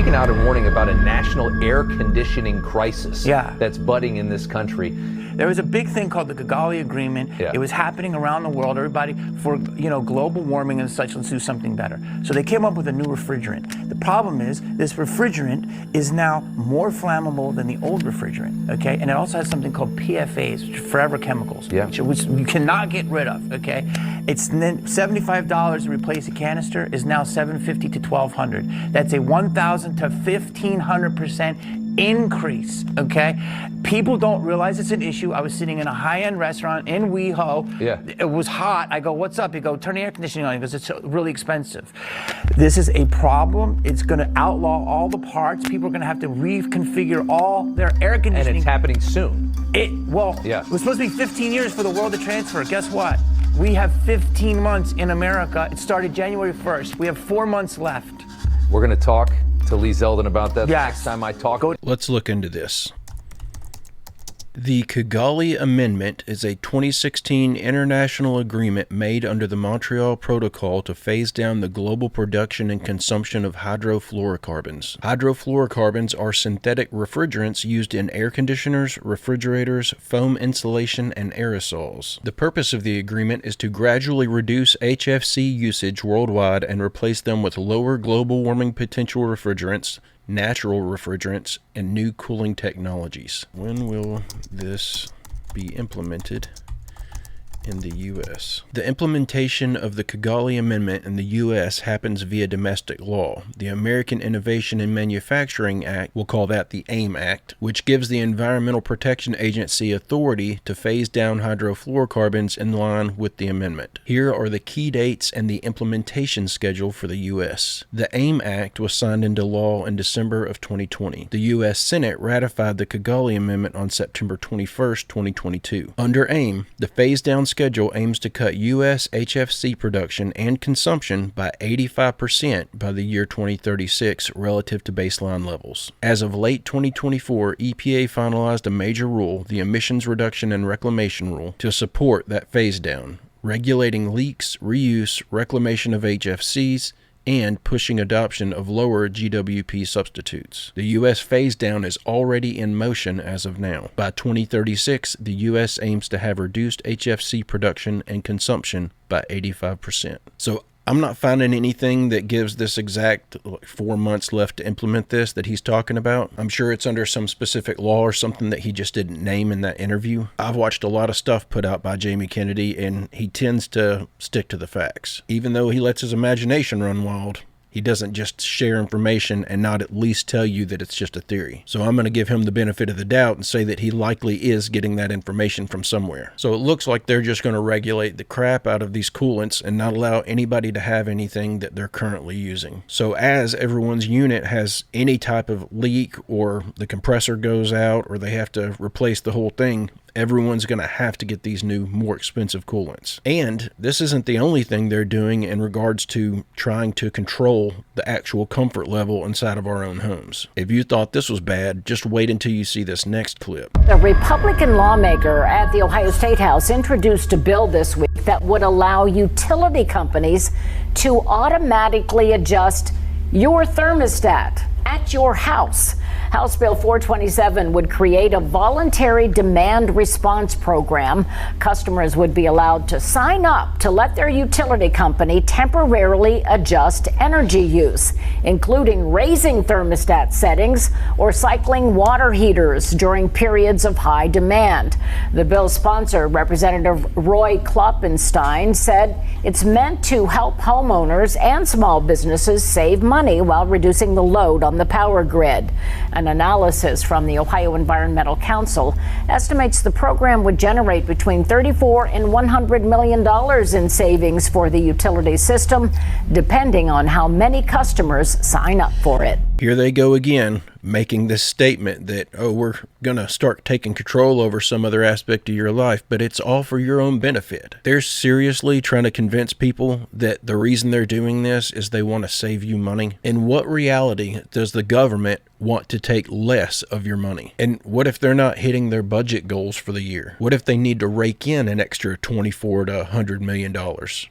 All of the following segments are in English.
speaking out and warning about a national air conditioning crisis Yeah. that's budding in this country. There was a big thing called the Kagali Agreement. Yeah. It was happening around the world. Everybody, for global warming and such, let's do something better. So they came up with a new refrigerant. The problem is this refrigerant is now more flammable than the old refrigerant, okay? And it also has something called PFAs, which are forever chemicals, Yeah. which you cannot get rid of, okay? It's then $75 to replace a canister is now $750 to $1,200. That's a 1,000 to 1,500% increase, okay? People don't realize it's an issue. I was sitting in a high-end restaurant in WeHo. Yeah. It was hot. I go, what's up? He go, turn the air conditioning on. He goes, it's really expensive. This is a problem. It's going to outlaw all the parts. People are going to have to reconfigure all their air conditioning. And it's happening soon. It was supposed to be 15 years for the world to transfer. Guess what? We have 15 months in America. It started January 1st. We have 4 months left. We're going to talk to Lee Zeldin about that Yes. next time I talk. Let's look into this. The Kagali Amendment is a 2016 international agreement made under the Montreal Protocol to phase down the global production and consumption of hydrofluorocarbons. Hydrofluorocarbons are synthetic refrigerants used in air conditioners, refrigerators, foam insulation, and aerosols. The purpose of the agreement is to gradually reduce HFC usage worldwide and replace them with lower global warming potential refrigerants, natural refrigerants, and new cooling technologies. When will this be implemented in the U.S.? The implementation of the Kagali Amendment in the U.S. happens via domestic law. The American Innovation and Manufacturing Act, we'll call that the AIM Act, which gives the Environmental Protection Agency authority to phase down hydrofluorocarbons in line with the amendment. Here are the key dates and the implementation schedule for the U.S. The AIM Act was signed into law in December of 2020. The U.S. Senate ratified the Kagali Amendment on September 21st, 2022. Under AIM, the phase-down schedule aims to cut U.S. HFC production and consumption by 85% by the year 2036 relative to baseline levels. As of late 2024, EPA finalized a major rule, the Emissions Reduction and Reclamation Rule, to support that phase-down, regulating leaks, reuse, reclamation of HFCs, and pushing adoption of lower GWP substitutes. The U.S. phase-down is already in motion as of now. By 2036, the U.S. aims to have reduced HFC production and consumption by 85%. So I'm not finding anything that gives this exact 4 months left to implement this that he's talking about. I'm sure it's under some specific law or something that he just didn't name in that interview. I've watched a lot of stuff put out by Jamie Kennedy, and he tends to stick to the facts. Even though he lets his imagination run wild, he doesn't just share information and not at least tell you that it's just a theory. So I'm going to give him the benefit of the doubt and say that he likely is getting that information from somewhere. So it looks like they're just going to regulate the crap out of these coolants and not allow anybody to have anything that they're currently using. So as everyone's unit has any type of leak, or the compressor goes out, or they have to replace the whole thing, everyone's going to have to get these new, more expensive coolants. And this isn't the only thing they're doing in regards to trying to control the actual comfort level inside of our own homes. If you thought this was bad, just wait until you see this next clip. A Republican lawmaker at the Ohio State House introduced a bill this week that would allow utility companies to automatically adjust your thermostat at your house. House Bill 427 would create a voluntary demand response program. Customers would be allowed to sign up to let their utility company temporarily adjust energy use, including raising thermostat settings or cycling water heaters during periods of high demand. The bill's sponsor, Representative Roy Kloppenstein, said it's meant to help homeowners and small businesses save money while reducing the load on the power grid. An analysis from the Ohio Environmental Council estimates the program would generate between $34 and $100 million in savings for the utility system, depending on how many customers sign up for it. Here they go again, making this statement that, oh, we're going to start taking control over some other aspect of your life, but it's all for your own benefit. They're seriously trying to convince people that the reason they're doing this is they want to save you money. In what reality does the government want to take less of your money? And what if they're not hitting their budget goals for the year? What if they need to rake in an extra $24 to $100 million?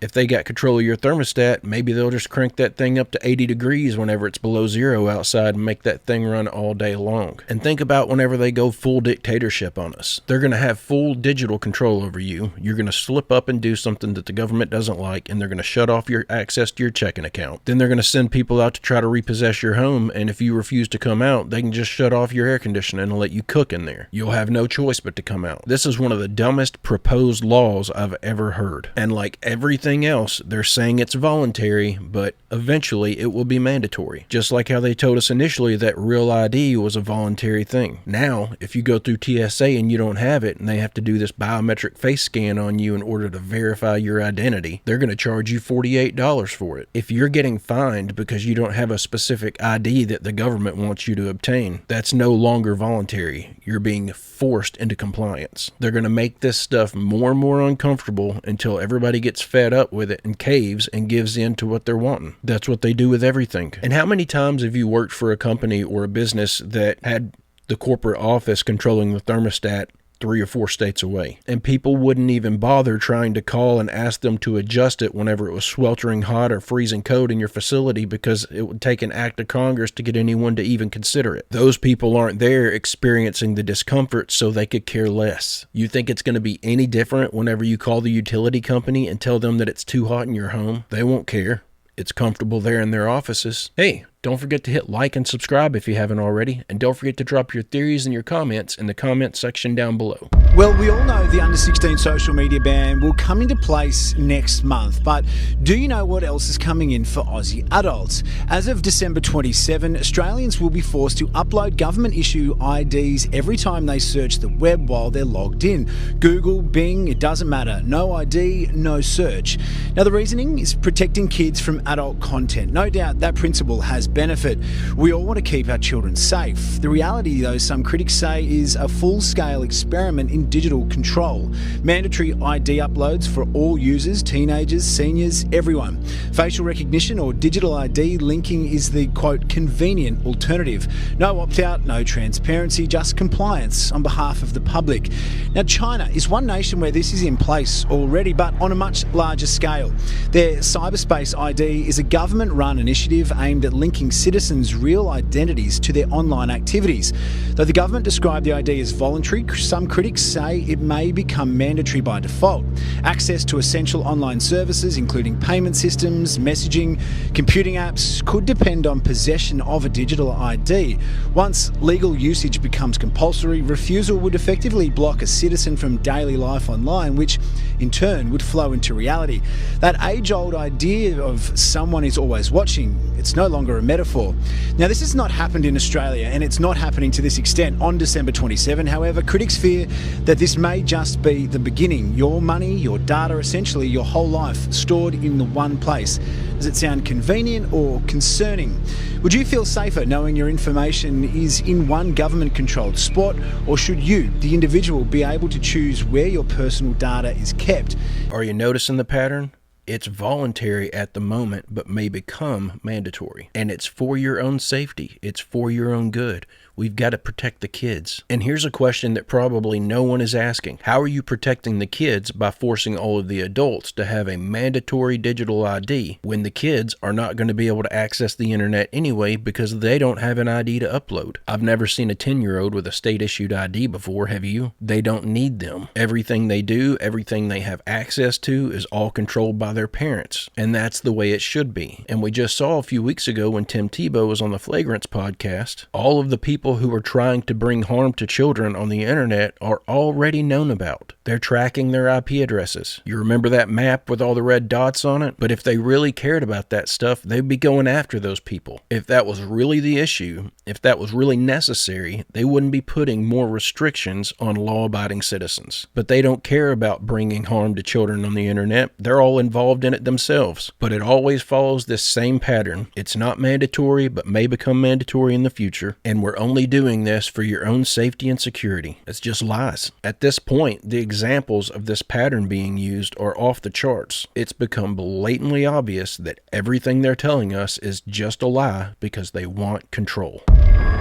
If they got control of your thermostat, maybe they'll just crank that thing up to 80 degrees whenever it's below zero outside and make that thing run all day long. And think about whenever they go full dictatorship on us. They're going to have full digital control over you. You're going to slip up and do something that the government doesn't like, and they're going to shut off your access to your checking account. Then they're going to send people out to try to repossess your home, and if you refuse to come out, they can just shut off your air conditioning and let you cook in there. You'll have no choice but to come out. This is one of the dumbest proposed laws I've ever heard. And like everything else, they're saying it's voluntary, but eventually it will be mandatory. Just like how they told us initially that Real ID was a voluntary thing. Now, if you go through TSA and you don't have it, and they have to do this biometric face scan on you in order to verify your identity, they're going to charge you $48 for it. If you're getting fined because you don't have a specific ID that the government wants you to obtain, that's no longer voluntary. You're being forced into compliance. They're going to make this stuff more and more uncomfortable until everybody gets fed up with it and caves and gives in to what they're wanting. That's what they do with everything. And how many times have you worked for a company or a business that had the corporate office controlling the thermostat 3 or 4 states away, and people wouldn't even bother trying to call and ask them to adjust it whenever it was sweltering hot or freezing cold in your facility, because it would take an act of Congress to get anyone to even consider it? Those people aren't there experiencing the discomfort, so they could care less. You think it's going to be any different whenever you call the utility company and tell them that it's too hot in your home? They won't care. It's comfortable there in their offices. Hey, don't forget to hit like and subscribe if you haven't already, and don't forget to drop your theories and your comments in the comment section down below. Well, we all know the under 16 social media ban will come into place next month, but do you know what else is coming in for Aussie adults? As of December 27, Australians will be forced to upload government issue IDs every time they search the web while they're logged in. Google, Bing, it doesn't matter. No ID, no search. Now, the reasoning is protecting kids from adult content. No doubt that principle has benefit. We all want to keep our children safe. The reality, though, some critics say, is a full-scale experiment in digital control. Mandatory ID uploads for all users, teenagers, seniors, everyone. Facial recognition or digital ID linking is the, quote, convenient alternative. No opt-out, no transparency, just compliance on behalf of the public. Now, China is one nation where this is in place already, but on a much larger scale. Their cyberspace ID is a government-run initiative aimed at linking citizens' real identities to their online activities. Though the government described the ID as voluntary, some critics say it may become mandatory by default. Access to essential online services, including payment systems, messaging, computing apps, could depend on possession of a digital ID. Once legal usage becomes compulsory, refusal would effectively block a citizen from daily life online, which in turn would flow into reality. That age-old idea of someone is always watching, it's no longer a metaphor. Now, this has not happened in Australia, and it's not happening to this extent on December 27. However, critics fear that this may just be the beginning. Your money, your data, essentially your whole life stored in the one place. Does it sound convenient or concerning? Would you feel safer knowing your information is in one government-controlled spot, or should you, the individual, be able to choose where your personal data is kept? Are you noticing the pattern? It's voluntary at the moment, but may become mandatory. And it's for your own safety. It's for your own good. We've got to protect the kids. And here's a question that probably no one is asking. How are you protecting the kids by forcing all of the adults to have a mandatory digital ID when the kids are not going to be able to access the internet anyway because they don't have an ID to upload? I've never seen a 10-year-old with a state-issued ID before, have you? They don't need them. Everything they do, everything they have access to is all controlled by their parents. And that's the way it should be. And we just saw a few weeks ago when Tim Tebow was on the Flagrants podcast, all of the people who are trying to bring harm to children on the internet are already known about. They're tracking their IP addresses. You remember that map with all the red dots on it? But if they really cared about that stuff, they'd be going after those people. If that was really the issue, if that was really necessary, they wouldn't be putting more restrictions on law-abiding citizens. But they don't care about bringing harm to children on the internet. They're all involved in it themselves. But it always follows this same pattern. It's not mandatory, but may become mandatory in the future. And we're only doing this for your own safety and security. It's just lies. At this point, the examples of this pattern being used are off the charts. It's become blatantly obvious that everything they're telling us is just a lie because they want control.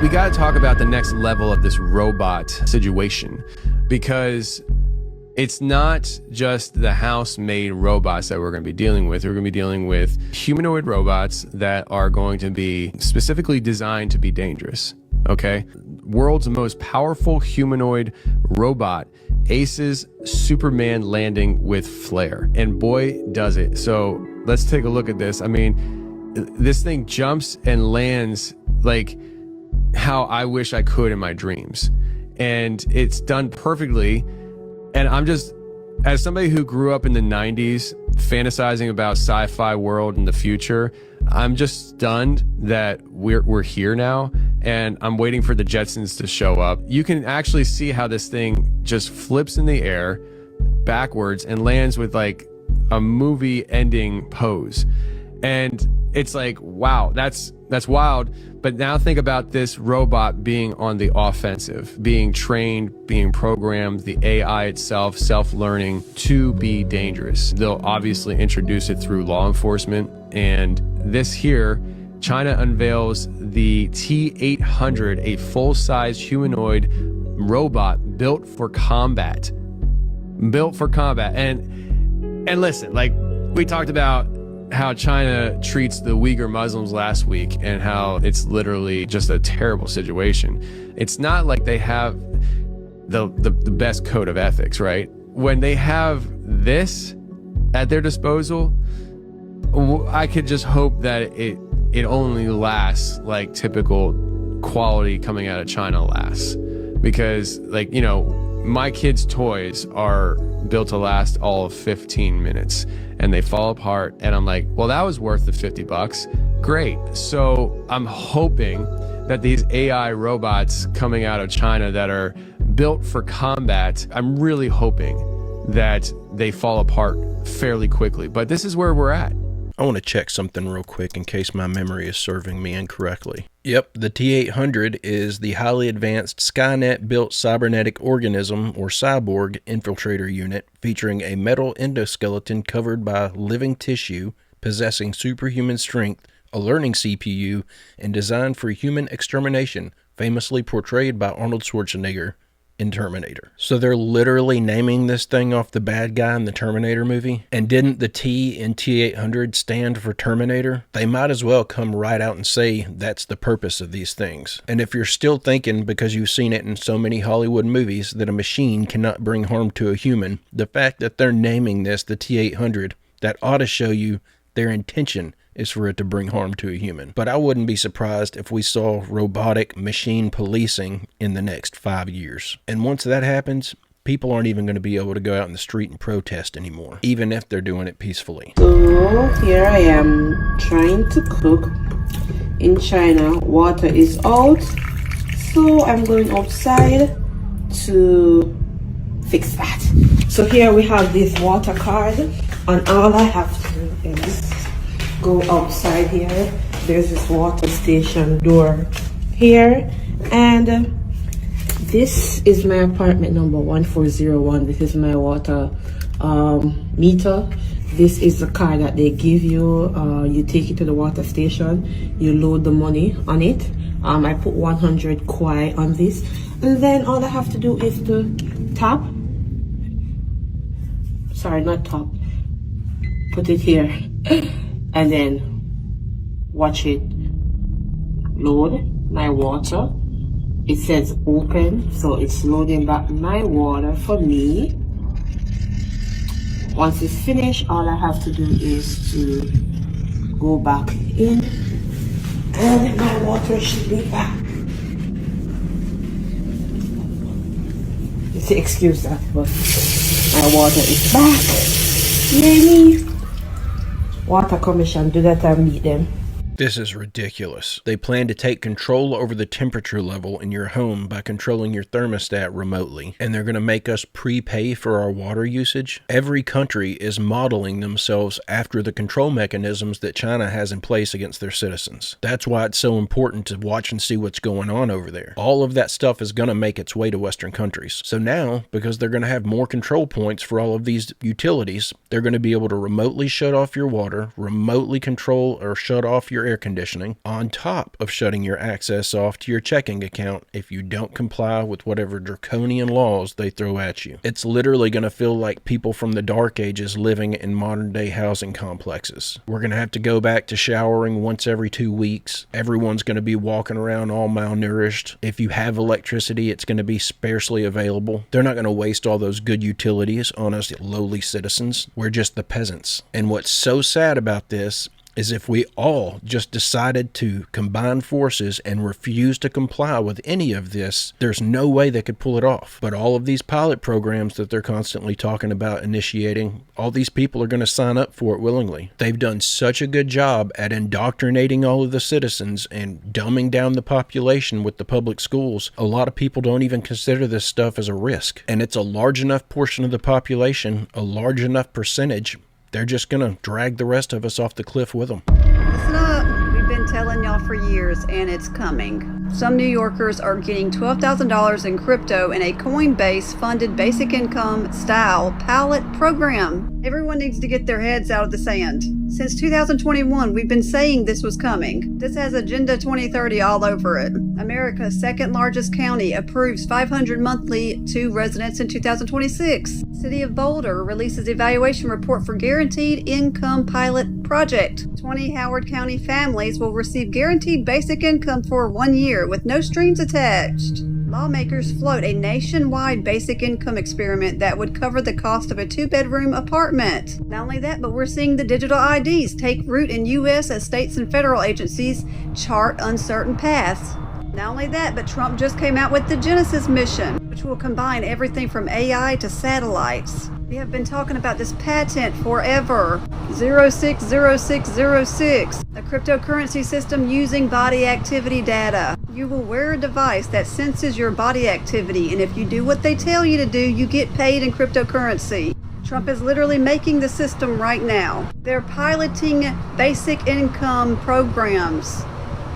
We got to talk about the next level of this robot situation, because it's not just the house-made robots that we're going to be dealing with. We're going to be dealing with humanoid robots that are going to be specifically designed to be dangerous, okay? World's most powerful humanoid robot aces Superman landing with flair. And boy, does it. So let's take a look at this. I mean, this thing jumps and lands like how I wish I could in my dreams. And it's done perfectly. And I'm just, as somebody who grew up in the 90s, fantasizing about sci-fi world in the future, I'm just stunned that we're here now, and I'm waiting for the Jetsons to show up. You can actually see how this thing just flips in the air backwards and lands with like a movie ending pose. And it's like, wow, that's wild. But now think about this robot being on the offensive, being trained, being programmed, the AI itself, self-learning to be dangerous. They'll obviously introduce it through law enforcement. And this here, China unveils the T-800, a full-size humanoid robot built for combat. Built for combat. And listen, like we talked about how China treats the Uyghur Muslims last week and how it's literally just a terrible situation. It's not like they have the best code of ethics, right? When they have this at their disposal, I could just hope that it only lasts like typical quality coming out of China lasts. Because, like, you know, my kids' toys are built to last all of 15 minutes and they fall apart. And I'm like, well, that was worth the $50. Great. So I'm hoping that these AI robots coming out of China that are built for combat, I'm really hoping that they fall apart fairly quickly. But this is where we're at. I want to check something real quick in case my memory is serving me incorrectly. Yep, the T-800 is the highly advanced Skynet-built cybernetic organism, or cyborg, infiltrator unit, featuring a metal endoskeleton covered by living tissue, possessing superhuman strength, a learning CPU, and designed for human extermination, famously portrayed by Arnold Schwarzenegger in Terminator. So they're literally naming this thing off the bad guy in the Terminator movie? And didn't the T in T-800 stand for Terminator? They might as well come right out and say that's the purpose of these things. And if you're still thinking, because you've seen it in so many Hollywood movies, that a machine cannot bring harm to a human, the fact that they're naming this the T-800, that ought to show you their intention is for it to bring harm to a human. But I wouldn't be surprised if we saw robotic machine policing in the next 5 years. And once that happens, people aren't even going to be able to go out in the street and protest anymore, even if they're doing it peacefully. So here I am trying to cook in China. Water is out, so I'm going outside to fix that. So here we have this water card, and all I have to do is go outside here. There's this water station door here, and this is my apartment number 1401. This is my water meter. This is the card that they give you. You take it to the water station, you load the money on it. I put 100 kwai on this, and then all I have to do is to tap. Sorry, not tap. Put it here. And then watch it load my water. It says open, so it's loading back my water for me. Once it's finished, all I have to do is to go back in, and my water should be back. Excuse that, but my water is back. Yay me! Water Commission, do that and meet them. This is ridiculous. They plan to take control over the temperature level in your home by controlling your thermostat remotely, and they're going to make us prepay for our water usage. Every country is modeling themselves after the control mechanisms that China has in place against their citizens. That's why it's so important to watch and see what's going on over there. All of that stuff is going to make its way to Western countries. So now, because they're going to have more control points for all of these utilities, they're going to be able to remotely shut off your water, remotely control or shut off your your air conditioning, on top of shutting your access off to your checking account if you don't comply with whatever draconian laws they throw at you. It's literally going to feel like people from the dark ages living in modern day housing complexes. We're going to have to go back to showering once every 2 weeks. Everyone's going to be walking around all malnourished. If you have electricity, it's going to be sparsely available. They're not going to waste all those good utilities on us lowly citizens. We're just the peasants. And what's so sad about this is if we all just decided to combine forces and refuse to comply with any of this, there's no way they could pull it off. But all of these pilot programs that they're constantly talking about initiating, all these people are going to sign up for it willingly. They've done such a good job at indoctrinating all of the citizens and dumbing down the population with the public schools. A lot of people don't even consider this stuff as a risk. And it's a large enough portion of the population, a large enough percentage, they're just going to drag the rest of us off the cliff with them. Listen up. We've been telling y'all for years, and it's coming. Some New Yorkers are getting $12,000 in crypto in a Coinbase-funded basic income-style pilot program. Everyone needs to get their heads out of the sand. Since 2021, we've been saying this was coming. This has Agenda 2030 all over it. America's second largest county approves $500 monthly to residents in 2026. City of Boulder releases evaluation report for guaranteed income pilot project. 20 Howard County families will receive guaranteed basic income for 1 year with no strings attached. Lawmakers float a nationwide basic income experiment that would cover the cost of a 2-bedroom apartment. Not only that, but we're seeing the digital IDs take root in U.S. as states and federal agencies chart uncertain paths. Not only that, but Trump just came out with the Genesis mission, which will combine everything from AI to satellites. We have been talking about this patent forever. 060606, a cryptocurrency system using body activity data. You will wear a device that senses your body activity, and if you do what they tell you to do, you get paid in cryptocurrency. Trump is literally making the system right now. They're piloting basic income programs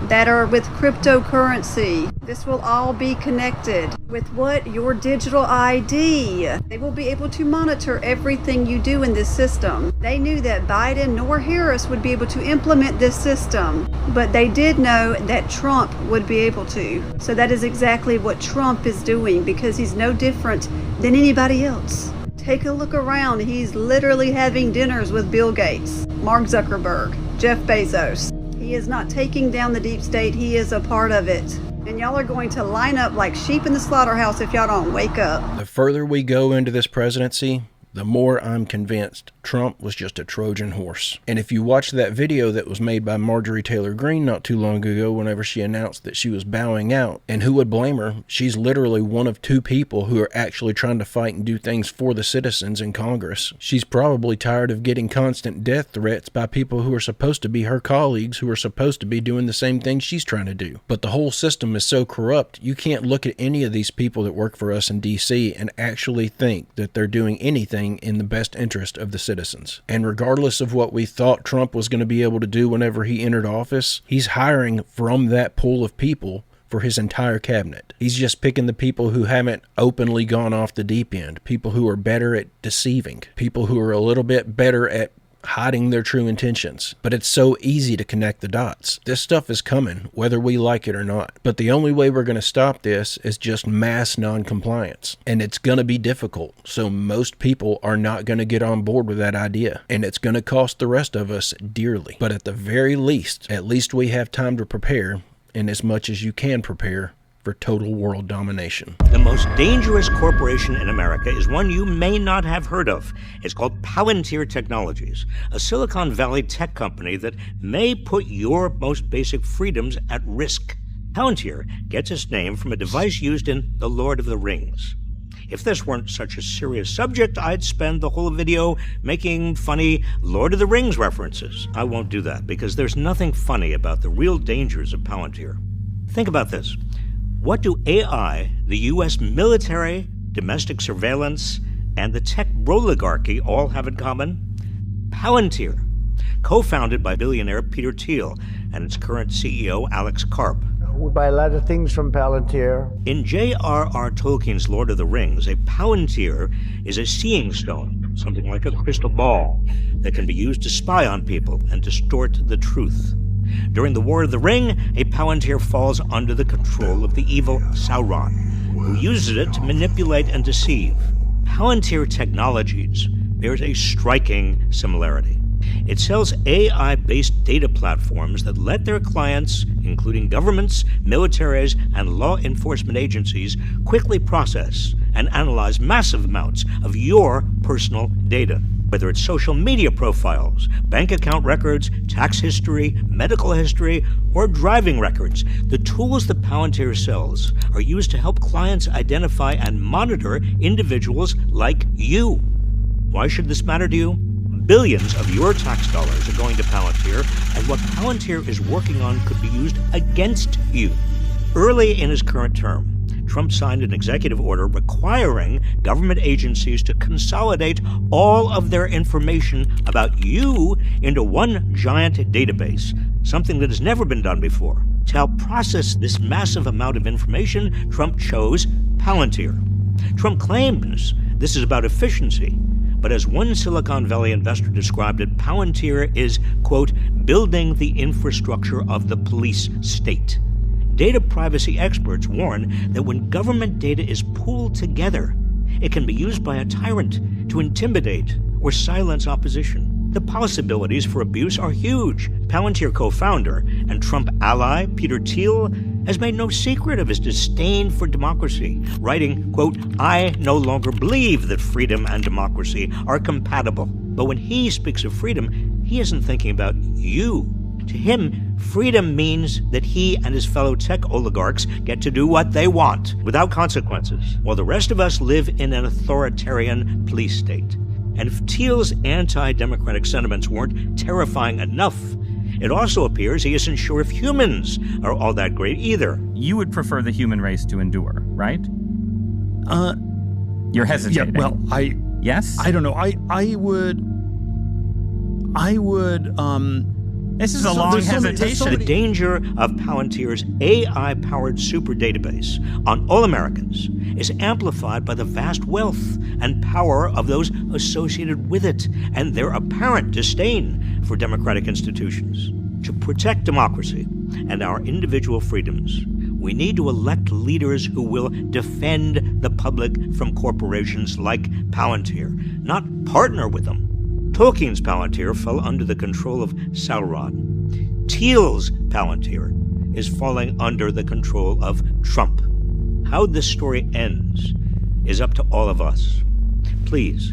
that are with cryptocurrency. This will all be connected with what? Your digital ID. They will be able to monitor everything you do in this system. They knew that Biden nor Harris would be able to implement this system, but they did know that Trump would be able to. So that is exactly what Trump is doing, because he's no different than anybody else. Take a look around. He's literally having dinners with Bill Gates, Mark Zuckerberg, Jeff Bezos. He is not taking down the deep state. He is a part of it. And y'all are going to line up like sheep in the slaughterhouse if y'all don't wake up. The further we go into this presidency, the more I'm convinced Trump was just a Trojan horse. And if you watch that video that was made by Marjorie Taylor Greene not too long ago, whenever she announced that she was bowing out, and who would blame her? She's literally one of 2 people who are actually trying to fight and do things for the citizens in Congress. She's probably tired of getting constant death threats by people who are supposed to be her colleagues, who are supposed to be doing the same thing she's trying to do. But the whole system is so corrupt, you can't look at any of these people that work for us in D.C. and actually think that they're doing anything in the best interest of the citizens. And regardless of what we thought Trump was going to be able to do whenever he entered office, he's hiring from that pool of people for his entire cabinet. He's just picking the people who haven't openly gone off the deep end, people who are better at deceiving, people who are a little bit better at hiding their true intentions. But it's so easy to connect the dots. This stuff is coming, whether we like it or not. But the only way we're going to stop this is just mass non-compliance. And it's going to be difficult. So most people are not going to get on board with that idea. And it's going to cost the rest of us dearly. But at the very least, at least we have time to prepare, and as much as you can prepare for total world domination. The most dangerous corporation in America is one you may not have heard of. It's called Palantir Technologies, a Silicon Valley tech company that may put your most basic freedoms at risk. Palantir gets its name from a device used in The Lord of the Rings. If this weren't such a serious subject, I'd spend the whole video making funny Lord of the Rings references. I won't do that, because there's nothing funny about the real dangers of Palantir. Think about this. What do AI, the U.S. military, domestic surveillance, and the tech oligarchy all have in common? Palantir, co-founded by billionaire Peter Thiel and its current CEO Alex Karp. We buy a lot of things from Palantir. In J.R.R. Tolkien's Lord of the Rings, a Palantir is a seeing stone, something like a crystal ball, that can be used to spy on people and distort the truth. During the War of the Ring, a Palantir falls under the control of the evil Sauron, who uses it to manipulate and deceive. Palantir Technologies bears a striking similarity. It sells AI-based data platforms that let their clients, including governments, militaries, and law enforcement agencies, quickly process and analyze massive amounts of your personal data. Whether it's social media profiles, bank account records, tax history, medical history, or driving records, the tools that Palantir sells are used to help clients identify and monitor individuals like you. Why should this matter to you? Billions of your tax dollars are going to Palantir, and what Palantir is working on could be used against you. Early in his current term, Trump signed an executive order requiring government agencies to consolidate all of their information about you into one giant database, something that has never been done before. To help process this massive amount of information, Trump chose Palantir. Trump claims this is about efficiency, but as one Silicon Valley investor described it, Palantir is, quote, building the infrastructure of the police state. Data privacy experts warn that when government data is pooled together, it can be used by a tyrant to intimidate or silence opposition. The possibilities for abuse are huge. Palantir co-founder and Trump ally Peter Thiel has made no secret of his disdain for democracy, writing, quote, I no longer believe that freedom and democracy are compatible. But when he speaks of freedom, he isn't thinking about you. To him, freedom means that he and his fellow tech oligarchs get to do what they want without consequences, while the rest of us live in an authoritarian police state. And if Thiel's anti-democratic sentiments weren't terrifying enough, it also appears he isn't sure if humans are all that great either. You would prefer the human race to endure, right? You're hesitating. Yeah, well, Yes? I don't know. I would, This is a long hesitation. The danger of Palantir's AI-powered super database on all Americans is amplified by the vast wealth and power of those associated with it and their apparent disdain for democratic institutions. To protect democracy and our individual freedoms, we need to elect leaders who will defend the public from corporations like Palantir, not partner with them. Tolkien's Palantir fell under the control of Sauron. Thiel's Palantir is falling under the control of Trump. How this story ends is up to all of us. Please,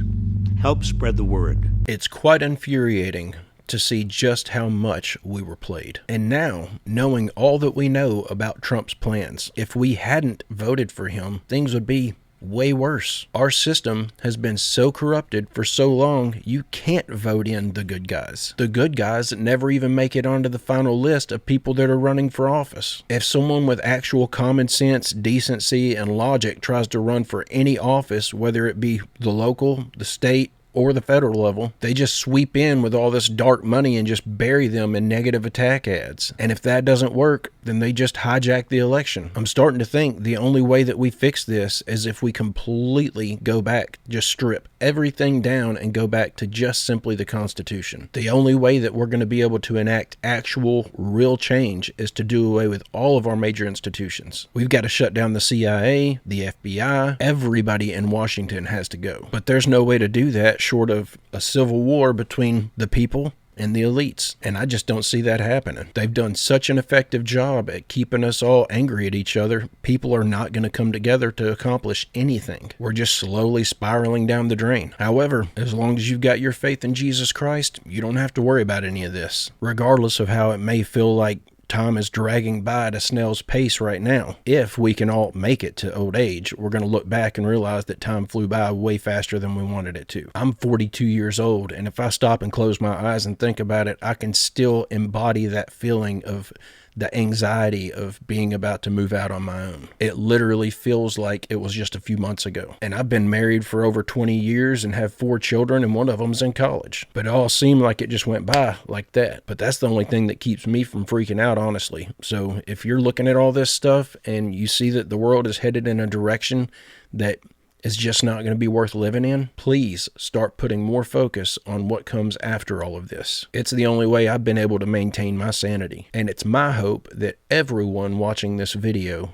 help spread the word. It's quite infuriating to see just how much we were played. And now, knowing all that we know about Trump's plans, if we hadn't voted for him, things would be way worse. Our system has been so corrupted for so long, you can't vote in the good guys. The good guys never even make it onto the final list of people that are running for office. If someone with actual common sense, decency, and logic tries to run for any office, whether it be the local, the state, or the federal level, they just sweep in with all this dark money and just bury them in negative attack ads. And if that doesn't work, then they just hijack the election. I'm starting to think the only way that we fix this is if we completely go back, just strip everything down and go back to just simply the Constitution. The only way that we're going to be able to enact actual, real change is to do away with all of our major institutions. We've got to shut down the CIA, the FBI, everybody in Washington has to go. But there's no way to do that short of a civil war between the people and the elites, and I just don't see that happening. They've done such an effective job at keeping us all angry at each other. People are not going to come together to accomplish anything. We're just slowly spiraling down the drain. However, as long as you've got your faith in Jesus Christ, you don't have to worry about any of this, regardless of how it may feel like time is dragging by at a snail's pace right now. If we can all make it to old age, we're going to look back and realize that time flew by way faster than we wanted it to. I'm 42 years old, and if I stop and close my eyes and think about it, I can still embody that feeling of the anxiety of being about to move out on my own. It literally feels like it was just a few months ago. And I've been married for over 20 years and have 4 children, and one of them's in college. But it all seemed like it just went by like that. But that's the only thing that keeps me from freaking out, honestly. So if you're looking at all this stuff and you see that the world is headed in a direction that is just not going to be worth living in, please start putting more focus on what comes after all of this. It's the only way I've been able to maintain my sanity. And it's my hope that everyone watching this video,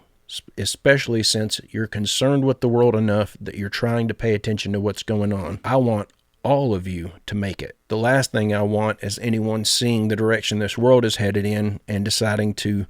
especially since you're concerned with the world enough that you're trying to pay attention to what's going on, I want all of you to make it. The last thing I want is anyone seeing the direction this world is headed in and deciding to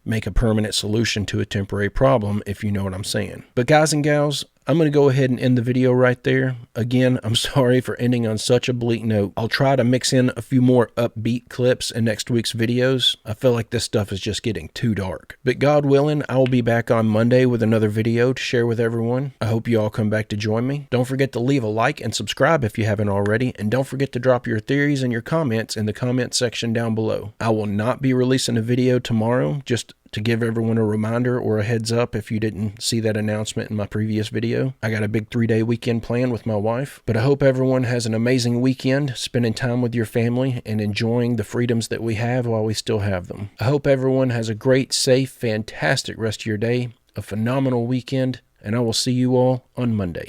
make a permanent solution to a temporary problem, if you know what I'm saying. But guys and gals, I'm going to go ahead and end the video right there. Again, I'm sorry for ending on such a bleak note. I'll try to mix in a few more upbeat clips in next week's videos. I feel like this stuff is just getting too dark. But God willing, I will be back on Monday with another video to share with everyone. I hope you all come back to join me. Don't forget to leave a like and subscribe if you haven't already. And don't forget to drop your theories and your comments in the comment section down below. I will not be releasing a video tomorrow, just to give everyone a reminder or a heads up if you didn't see that announcement in my previous video. I got a big 3-day weekend planned with my wife, but I hope everyone has an amazing weekend, spending time with your family and enjoying the freedoms that we have while we still have them. I hope everyone has a great, safe, fantastic rest of your day, a phenomenal weekend, and I will see you all on Monday.